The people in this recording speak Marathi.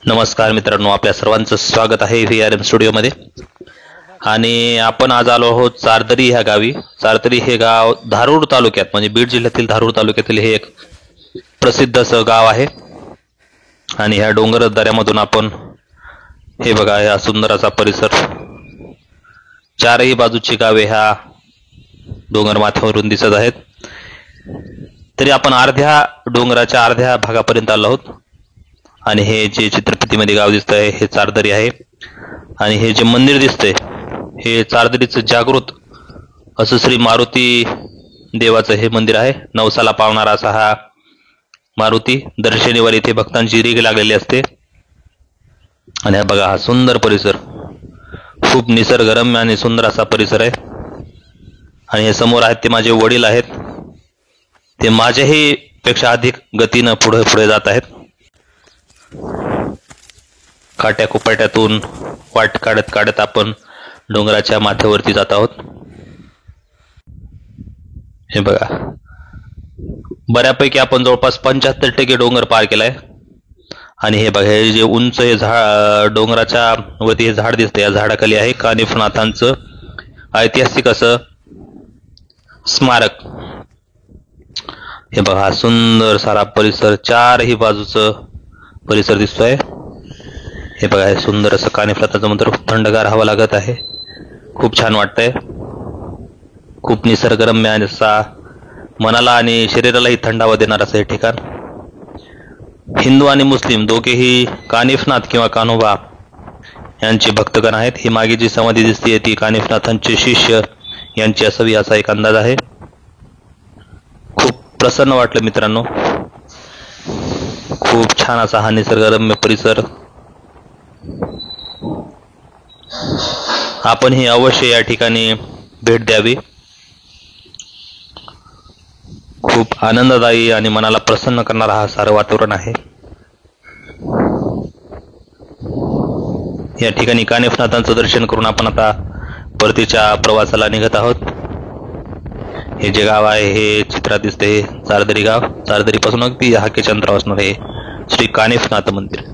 नमस्कार मित्रांनो, आपल्या सर्वांचं स्वागत आहे VRM स्टुडिओमध्ये. आणि आपण आज आलो आहोत चारदरी ह्या गावी. चारदरी हे गाव धारूर तालुक्यात म्हणजे बीड जिल्ह्यातील धारूर तालुक्यातील हे एक प्रसिद्ध असं गाव आहे. आणि ह्या डोंगर दऱ्यामधून आपण हे बघा, हा सुंदर असा परिसर, चारही बाजूची गावे ह्या डोंगर माथ्यावरून दिसत आहेत. तरी आपण डोंगराच्या अर्ध्या भागापर्यंत आलो आहोत. आणि हे जे चित्रफितीमध्ये गाव दिसतंय हे चारदरी आहे. आणि हे जे मंदिर दिसतंय हे चारदरीचं जागृत असं श्री मारुती देवाचं हे मंदिर आहे. नवसाला पावणारा असा हा मारुती. दर शनिवारी इथे भक्तांची रीघ लागलेली असते. आणि हा बघा, हा सुंदर परिसर, खूप निसर्गरम्य आणि सुंदर असा परिसर आहे. आणि हे समोर आहेत ते माझे वडील आहेत. ते माझ्याही पेक्षा अधिक गतीनं पुढे पुढे जात आहेत. काट्या कुपाट्यातून वाट काढत काढत आपण डोंगराच्या माथ्यावरती जात आहोत. हे बघा, बऱ्यापैकी आपण जवळपास 75% डोंगर पार केलाय. आणि हे बघा, हे जे उंच हे डोंगराच्या वरती हे झाड दिसतंय, या झाडाखाली आहे कानिफनाथांचं ऐतिहासिक असं स्मारक. हे बघा, हा सुंदर सारा परिसर, चारही बाजूचं परिसर दिसतोय. हे बघा, हे सुंदर असं कानिफनाथाचं मंदिर, थंडगार हवा लागत आहे, खूप छान वाटतंय. खूप निसर्गरम्य आणि असा मनाला आणि शरीरालाही थंडावा देणार असं हे ठिकाण. हिंदू आणि मुस्लिम दोघेही कानिफनाथ किंवा कान्होबा यांचे भक्तगण आहेत. ही मागे जी समाधी दिसते ती कानिफनाथांचे शिष्य यांची असावी असा एक अंदाज आहे. खूप प्रसन्न वाटलं मित्रांनो. खूप छान असा हा निसर्गरम्य परिसर. आपण ही अवश्य या ठिकाणी भेट द्यावी. खूप आनंददायी आणि मनाला प्रसन्न करणारा हा सारं वातावरण आहे. या ठिकाणी कानिफनाथांचं दर्शन करून आपण आता परतीच्या प्रवासाला निघत आहोत. हे जे गाव आहे हे चित्रात दिसते चारदरी गाव. चारदरी पासून अगदी हाकेच्या अंतरावर असणार हे श्री कानिफनाथ मंदिर.